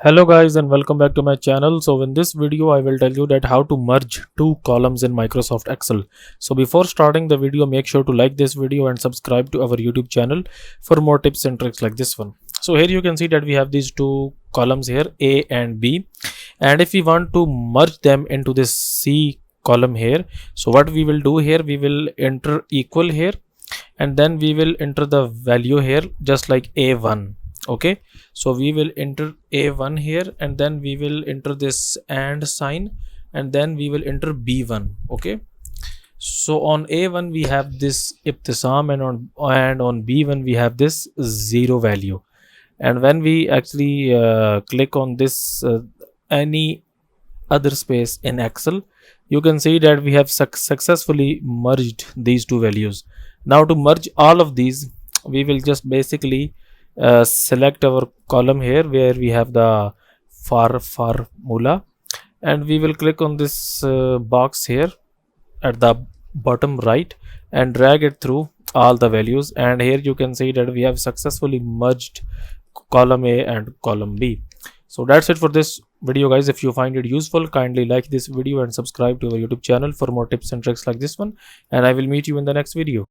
Hello guys and welcome back to my channel. So in this video I will tell you that how to merge two columns in Microsoft Excel. So before starting the video, make sure to like this video and subscribe to our YouTube channel for more tips and tricks like this one. So here you can see that we have these two columns here, A and B, and if we want to merge them into this C column here, so what we will do here, we will enter equal here and then we will enter the value here just like A1. Okay, so we will enter A1 here and then we will enter this and sign and then we will enter B1. Okay, so on A1 we have this Ibtisam and on B1 we have this 0 value. And when we actually click on this any other space in Excel, you can see that we have successfully merged these two values. Now to merge all of these, we will just basically select our column here where we have the formula, and we will click on this box here at the bottom right and drag it through all the values, and here you can see that we have successfully merged column A and column B. So that's it for this video guys. If you find it useful, kindly like this video and subscribe to our YouTube channel for more tips and tricks like this one, and I will meet you in the next video.